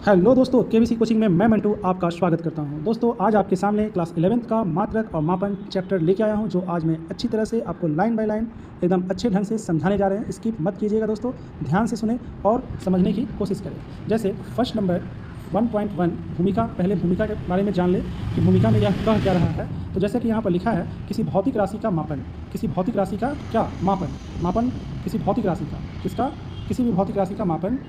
Hello दोस्तों, KBC coaching में मैं मंटू आपका स्वागत करता हूं। दोस्तों, आज आपके सामने क्लास 11th का मात्रक और मापन चैप्टर लेके आया हूं, जो आज मैं अच्छी तरह से आपको लाइन बाय लाइन एकदम अच्छे ढंग से समझाने जा रहे हैं। स्किप मत कीजिएगा दोस्तों, ध्यान से सुने और समझने की कोशिश करें। जैसे फर्स्ट नंबर 1.1 भूमिका, पहले भूमिका के बारे में जान ले कि भूमिका में यह कह क्या रहा है। तो जैसे कि यहाँ पर लिखा है, किसी भौतिक राशि का मापन, किसी भौतिक राशि का क्या मापन किसी भौतिक राशि का, किसका, किसी भी भौतिक राशि का मापन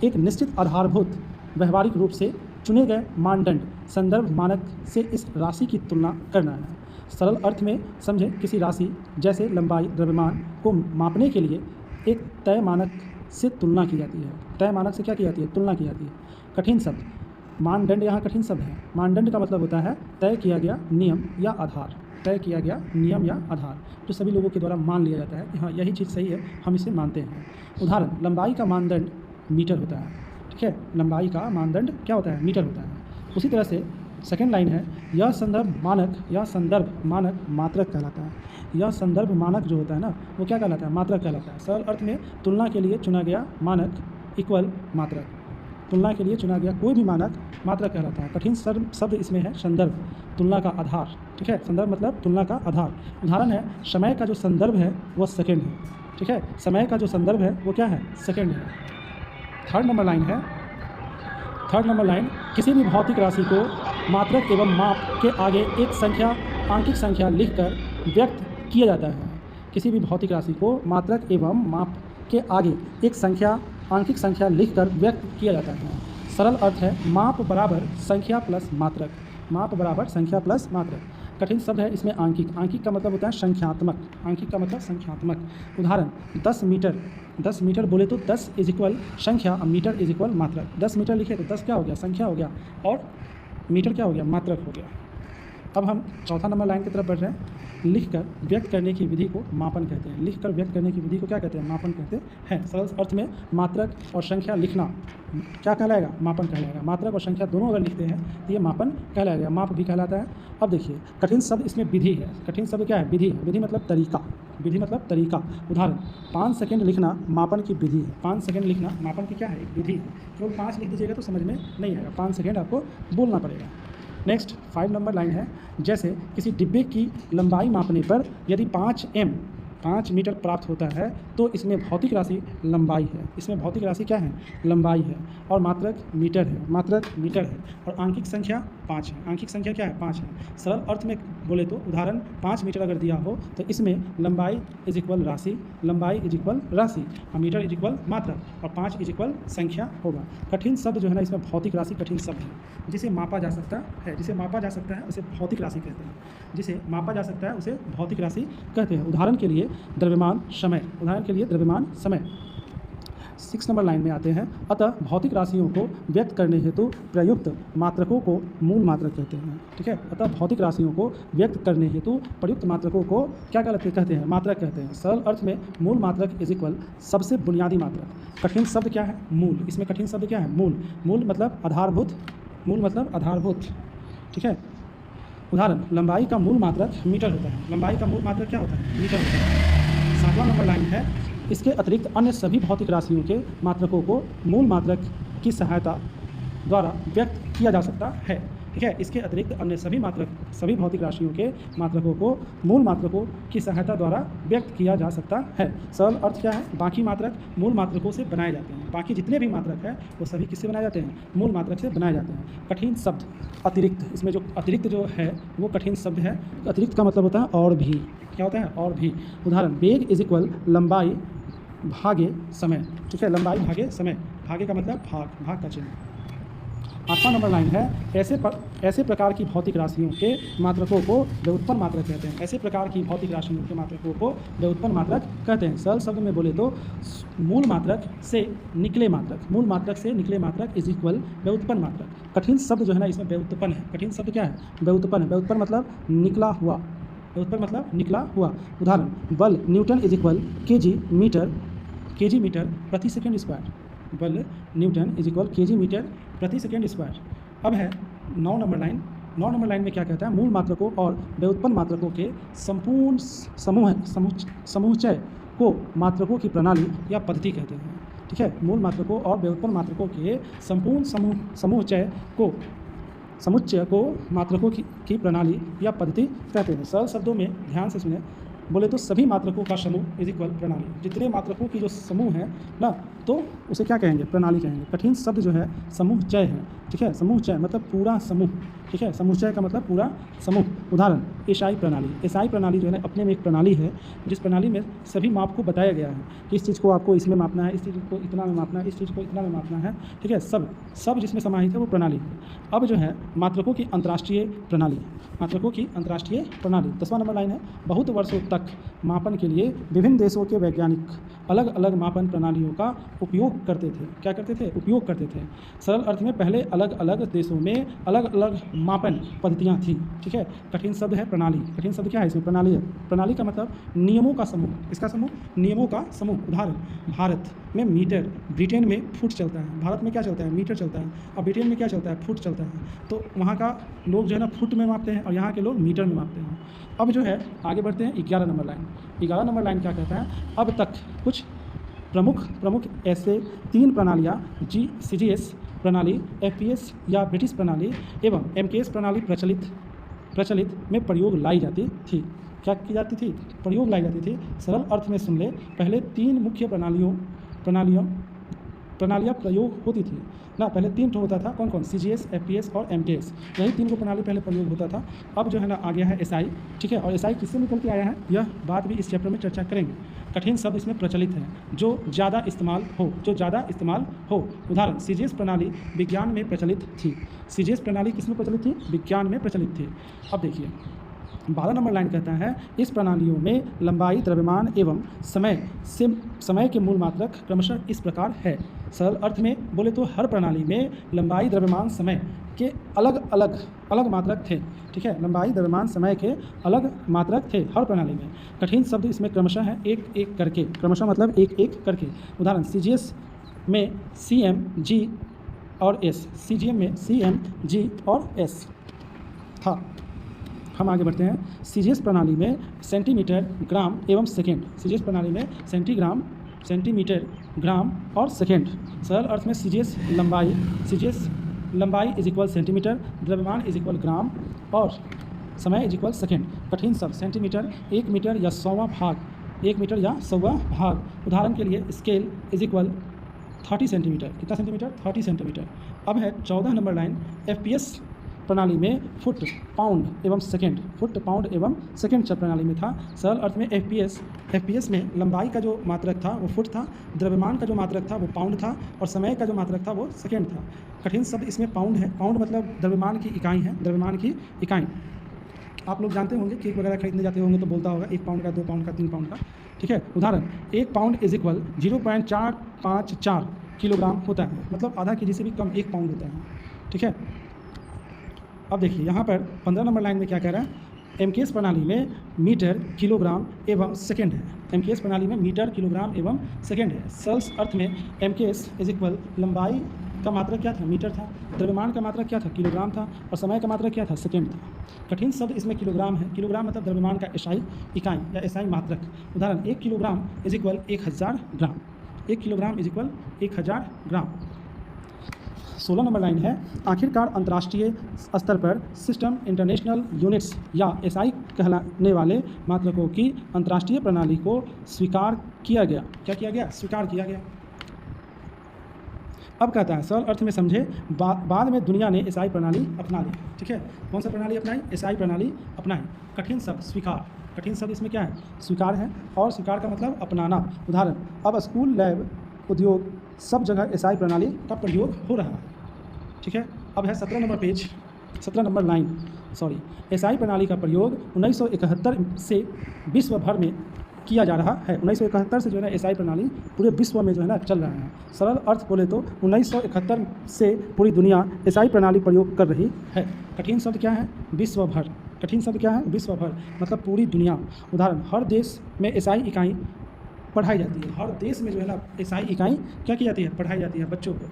एक निश्चित आधारभूत व्यवहारिक रूप से चुने गए मानदंड संदर्भ मानक से इस राशि की तुलना करना है। सरल अर्थ में समझे, किसी राशि जैसे लंबाई, द्रव्यमान को मापने के लिए एक तय मानक से तुलना की जाती है। तय मानक से क्या की जाती है? तुलना की जाती है। कठिन शब्द मानदंड, यहाँ कठिन शब्द है। मानदंड का मतलब होता है तय किया गया नियम या आधार, तय किया गया नियम या आधार, जो सभी लोगों के द्वारा मान लिया जाता है कि हाँ यही चीज़ सही है, हम इसे मानते हैं। उदाहरण, लंबाई का मानदंड मीटर होता है। ठीक है, लंबाई का मानदंड क्या होता है? मीटर होता है। उसी तरह से सेकंड लाइन है, यह संदर्भ मानक मात्रक कहलाता है। यह संदर्भ मानक जो होता है ना, वो क्या कहलाता है? मात्रक कहलाता है। सरल अर्थ में तुलना के लिए चुना गया मानक इक्वल मात्रक, तुलना के लिए चुना गया कोई भी मानक मात्रक कहलाता है। कठिन शब्द इसमें है संदर्भ, तुलना का आधार। ठीक है, संदर्भ मतलब तुलना का आधार। उदाहरण है, समय का जो संदर्भ है वह सेकेंड है। ठीक है, समय का जो संदर्भ है वो क्या है? सेकेंड है। थर्ड नंबर लाइन, किसी भी भौतिक राशि को मात्रक एवं माप के आगे एक संख्या, आंकिक संख्या लिखकर व्यक्त किया जाता है। किसी भी भौतिक राशि को मात्रक एवं माप के आगे एक संख्या, आंकिक संख्या लिखकर व्यक्त किया जाता है। सरल अर्थ है, माप बराबर संख्या प्लस मात्रक, माप बराबर संख्या प्लस मात्रक। कठिन शब्द है इसमें आंकिक, आंकिक का मतलब होता है संख्यात्मक, आंकिक का मतलब संख्यात्मक। उदाहरण, 10 मीटर, 10 मीटर बोले तो 10 इज इक्वल संख्या, मीटर इज इक्वल मात्रक। 10 मीटर लिखे तो 10 क्या हो गया? संख्या हो गया, और मीटर क्या हो गया? मात्रक हो गया। अब हम चौथा नंबर लाइन की तरफ बढ़ रहे हैं। लिखकर व्यक्त करने की विधि को मापन कहते हैं। लिखकर व्यक्त करने की विधि को क्या कहते हैं? मापन कहते हैं। सरल अर्थ में मात्रक और संख्या लिखना क्या कहलाएगा? मापन कहलाएगा। मात्रक और संख्या दोनों अगर लिखते हैं तो ये मापन कहलाएगा, माप भी कहलाता है। अब देखिए, कठिन शब्द इसमें विधि है। कठिन शब्द क्या है? विधि है। विधि मतलब तरीका, विधि मतलब तरीका। उदाहरण, 5 सेकंड लिखना मापन की विधि है। 5 सेकंड लिखना मापन की क्या है? एक विधि है। केवल 5 लिख दीजिएगा तो समझ में नहीं आएगा, 5 सेकंड आपको बोलना पड़ेगा। नेक्स्ट 5 नंबर लाइन है, जैसे किसी डिब्बे की लंबाई मापने पर यदि 5 मीटर प्राप्त होता है तो इसमें भौतिक राशि लंबाई है। इसमें भौतिक राशि क्या है? लंबाई है। और मात्रक मीटर है, मात्रक मीटर है। और आंकिक संख्या 5 है। आंकिक संख्या क्या है? 5 है। सरल अर्थ में बोले तो उदाहरण, 5 मीटर अगर दिया हो तो इसमें लंबाई इज इक्वल राशि, लंबाई इज इक्वल राशि, और मीटर इज इक्वल मात्रक, और 5 इज इक्वल संख्या होगा। कठिन शब्द जो है ना, इसमें भौतिक राशि कठिन शब्द है। जिसे मापा जा सकता है, जिसे मापा जा सकता है उसे भौतिक राशि कहते हैं। जिसे मापा जा सकता है उसे भौतिक राशि कहते हैं। उदाहरण के लिए द्रव्यमान, समय। उदाहरण के लिए द्रव्यमान, समय। 6 नंबर लाइन में आते हैं, अतः भौतिक राशियों को व्यक्त करने हेतु प्रयुक्त मात्रकों को मूल मात्रक कहते हैं। ठीक है, अतः भौतिक राशियों को व्यक्त करने हेतु प्रयुक्त मात्रकों को क्या कहते हैं? मात्रक कहते हैं। सरल अर्थ में मूल मात्रक इज इक्वल सबसे बुनियादी मात्रक। कठिन शब्द क्या है? मूल। इसमें कठिन शब्द क्या है? मूल। मूल मतलब आधारभूत, मूल मतलब आधारभूत। ठीक है, उदाहरण, लंबाई का मूल मात्रक मीटर होता है। लंबाई का मूल मात्रक क्या होता है? मीटर होता है। 7वां नंबर लाइन है, इसके अतिरिक्त अन्य सभी भौतिक राशियों के मात्रकों को मूल मात्रक की सहायता द्वारा व्यक्त किया जा सकता है। ठीक है, इसके अतिरिक्त अन्य सभी भौतिक राशियों के मात्रकों को मूल मात्रकों की सहायता द्वारा व्यक्त किया जा सकता है। सरल अर्थ क्या है? बाकी मात्रक मूल मात्रकों से बनाए जाते हैं। बाकी जितने भी मात्रक हैं वो सभी किससे बनाए जाते हैं? मूल मात्रक से बनाए जाते हैं। कठिन शब्द अतिरिक्त, इसमें जो अतिरिक्त जो है वो कठिन शब्द है। अतिरिक्त का मतलब होता है और भी। क्या होता है? और भी। उदाहरण, वेग इज इक्वल लंबाई भागे समय। ठीक है, लंबाई भागे समय, भागे का मतलब भाग का चिन्ह। 8वां नंबर लाइन है, ऐसे प्रकार की भौतिक राशियों के मात्रकों को व्युत्पन्न मात्रक कहते हैं। ऐसे प्रकार की भौतिक राशियों के मात्रकों को व्युत्पन्न मात्रक कहते हैं। सरल शब्द में बोले तो मूल मात्रक से निकले मात्रक, मूल मात्रक से निकले मात्रक इज इक्वल व्युत्पन्न मात्रक। कठिन शब्द जो है ना, इसमें व्युत्पन्न है। कठिन शब्द क्या है? व्युत्पन्न है। व्युत्पन्न मतलब निकला हुआ, व्युत्पन्न मतलब निकला हुआ। उदाहरण, बल newton is equal kg metre प्रति सेकेंड स्क्वायर। बल newton is equal kg metre प्रति सेकेंड स्क्वायर। अब है 9 नंबर लाइन। 9 नंबर लाइन में क्या कहता है? मूल मात्रकों और व्युत्पन्न मात्रकों के संपूर्ण समूहचय को मात्रकों की प्रणाली या पद्धति कहते हैं। ठीक है, मूल मात्रकों और व्युत्पन्न मात्रकों के संपूर्ण समुच्चय को मात्रकों की प्रणाली या पद्धति कहते हैं। सरल शब्दों में ध्यान से सुने, बोले तो सभी मात्रकों का समूह इज इक्वल प्रणाली। जितने मात्रकों की जो समूह है ना, तो उसे क्या कहेंगे? प्रणाली कहेंगे। कठिन शब्द जो है समूहचय है, ठीक है, समूहचय मतलब पूरा समूह, ठीक है, समूहचय का मतलब पूरा समूह। उदाहरण एसआई प्रणाली। एसआई प्रणाली जो है अपने में एक प्रणाली है, जिस प्रणाली में सभी माप को बताया गया है कि इस चीज़ को आपको इसमें मापना है, इस चीज़ को इतना में मापना है, इस चीज़ को इतना में मापना है, ठीक है, सब जिसमें समाहित है वो प्रणाली है। अब जो है मात्रकों की अंतर्राष्ट्रीय प्रणाली, मात्रकों की अंतर्राष्ट्रीय प्रणाली 10वां नंबर लाइन है। बहुत वर्षों तक मापन के लिए विभिन्न देशों के वैज्ञानिक अलग अलग मापन प्रणालियों का उपयोग करते थे। क्या करते थे? उपयोग करते थे। सरल अर्थ में पहले अलग अलग देशों में अलग अलग मापन पद्धतियाँ थी, ठीक है। कठिन शब्द है प्रणाली। कठिन शब्द क्या है? इसमें प्रणाली है। प्रणाली का मतलब नियमों का समूह। किसका समूह? नियमों का समूह। उदाहरण भारत में मीटर, ब्रिटेन में फुट चलता है। भारत में क्या चलता है? मीटर चलता है। और ब्रिटेन में क्या चलता है? फुट चलता है। तो वहाँ का लोग जो है ना फुट में मापते हैं और यहाँ के लोग मीटर में मापते हैं। अब जो है आगे बढ़ते हैं 11 नंबर लाइन। 11 नंबर लाइन क्या कहता है? अब तक कुछ प्रमुख ऐसे 3 प्रणालियाँ CGS प्रणाली, FPS या ब्रिटिश प्रणाली एवं MKS प्रणाली प्रचलित में प्रयोग लाई जाती थी। क्या की जाती थी? प्रयोग लाई जाती थी। सरल अर्थ में सुन ले, पहले 3 मुख्य प्रणालियाँ प्रयोग होती थी ना। पहले 3 तो होता था, कौन कौन? CGS, FPS और MKS। यही 3 को प्रणाली पहले प्रयोग होता था। अब जो है ना आ गया है SI, ठीक है। और SI किससे निकल के आया है, यह बात भी इस चैप्टर में चर्चा करेंगे। कठिन शब्द इसमें प्रचलित है, जो ज़्यादा इस्तेमाल हो। उदाहरण CGS प्रणाली विज्ञान में प्रचलित थी। CGS प्रणाली किसमें प्रचलित थी? विज्ञान में प्रचलित थी। अब देखिए 12 नंबर लाइन कहता है, इस प्रणालियों में लंबाई, द्रव्यमान एवं समय के मूल मात्रक क्रमशः इस प्रकार है। सरल अर्थ में बोले तो हर प्रणाली में लंबाई, द्रव्यमान, समय के अलग मात्रक थे, ठीक है। लंबाई, द्रव्यमान, समय के अलग मात्रक थे हर प्रणाली में। कठिन शब्द इसमें क्रमशः है एक एक करके। क्रमशः मतलब एक एक करके। उदाहरण CGS में CM, G और S। CGM में CM, G और S था। हम आगे बढ़ते हैं। CGS प्रणाली में सेंटीमीटर, ग्राम एवं सेकेंड। CGS प्रणाली में सेंटीमीटर, ग्राम और सेकेंड। सरल अर्थ में CGS लंबाई इज इक्वल सेंटीमीटर, द्रव्यमान इज इक्वल ग्राम और समय इज इक्वल सेकेंड। कठिन शब्द सेंटीमीटर 1 मीटर या 100वां भाग, 1 मीटर या 100वां भाग। उदाहरण के लिए स्केल इज इक्वल 30 सेंटीमीटर। कितना सेंटीमीटर? 30 सेंटीमीटर। अब है 14 नंबर लाइन। FPS प्रणाली में फुट, पाउंड एवं सेकेंड। फुट, पाउंड एवं सेकेंड प्रणाली में था। सरल अर्थ में FPS में लंबाई का जो मात्रक था वो फुट था, द्रव्यमान का जो मात्रक था वो पाउंड था और समय का जो मात्रक था वो सेकेंड था। कठिन शब्द इसमें पाउंड है। पाउंड मतलब द्रव्यमान की इकाई है, द्रव्यमान की इकाई। आप लोग जानते होंगे, केक वगैरह खरीदने जाते होंगे तो बोलता होगा 1 पाउंड का, 2 पाउंड का, 3 पाउंड का, ठीक है। उदाहरण 1 पाउंड इज इक्वल 0.454 किलोग्राम होता है। मतलब आधा केजी से भी कम 1 पाउंड होता है, ठीक है। अब देखिए यहाँ पर 15 नंबर लाइन में क्या कह रहा है? MKS प्रणाली में मीटर, किलोग्राम एवं सेकेंड है। MKS प्रणाली में मीटर, किलोग्राम एवं सेकेंड है। सरल अर्थ में MKS इज इक्वल लंबाई का मात्रक क्या था? मीटर था। द्रव्यमान का मात्रक क्या था? किलोग्राम था। और समय का मात्रक क्या था? सेकेंड था। कठिन शब्द इसमें किलोग्राम है। किलोग्राम मतलब द्रव्यमान का SI इकाई या SI मात्रक। उदाहरण 1 kilogram is equal 1000 gram. 1 kilogram is equal 1000 gram. 16 number line है। आखिरकार अंतर्राष्ट्रीय स्तर पर सिस्टम इंटरनेशनल यूनिट्स या SI कहलाने वाले मात्रकों की अंतर्राष्ट्रीय प्रणाली को स्वीकार किया गया। क्या किया गया? स्वीकार किया गया। अब कहता है सरल अर्थ में समझे, बाद में दुनिया ने SI प्रणाली अपना ली, ठीक है। कौन सा प्रणाली अपनाई? SI प्रणाली अपनाई। कठिन शब्द स्वीकार। कठिन शब्द इसमें क्या है? स्वीकार है। और स्वीकार का मतलब अपनाना। उदाहरण अब स्कूल, लैब, उद्योग सब जगह SI प्रणाली का प्रयोग हो रहा है, ठीक है। अब है 17 नंबर लाइन। SI प्रणाली का प्रयोग 1971 से विश्व भर में किया जा रहा है। 1971 से जो है ना SI प्रणाली पूरे विश्व में जो है ना चल रहा है। सरल अर्थ बोले तो 1971 से पूरी दुनिया SI प्रणाली प्रयोग कर रही है। कठिन शब्द क्या है? विश्व भर। कठिन शब्द क्या है? विश्व भर मतलब पूरी दुनिया। उदाहरण हर देश में SI इकाई पढ़ाई जाती है। हर देश में जो है ना SI इकाई क्या की जाती है? पढ़ाई जाती है बच्चों को।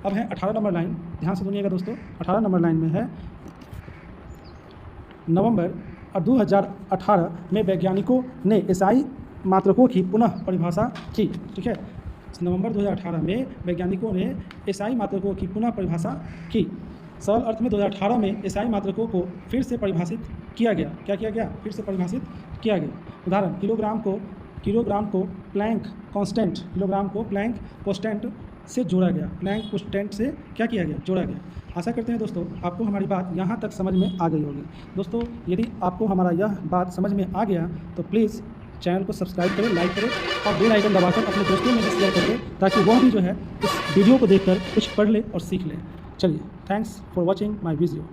अब है 18 नंबर लाइन। ध्यान से सुनिएगा दोस्तों। 18 नंबर लाइन में है नवंबर 2018 में वैज्ञानिकों ने SI मात्रकों की पुनः परिभाषा की, ठीक है। नवंबर 2018 में वैज्ञानिकों ने एसआई मात्रकों की पुनः परिभाषा की। सरल अर्थ में 2018 में एसआई मात्रकों को फिर से परिभाषित किया गया। क्या किया गया? फिर से परिभाषित किया गया। उदाहरण, किलोग्राम को प्लैंक कांस्टेंट से जोड़ा गया। प्लैंक कांस्टेंट से क्या किया गया? जोड़ा गया। आशा करते हैं दोस्तों आपको हमारी बात यहाँ तक समझ में आ गई होगी। दोस्तों यदि आपको हमारा यह बात समझ में आ गया तो प्लीज़ चैनल को सब्सक्राइब करें, लाइक करें और बेल आइकन दबाकर अपने दोस्तों में भी शेयर करें ताकि वह भी जो है इस वीडियो को देखकर कुछ पढ़ ले और सीख ले। चलिए, thanks for watching my video.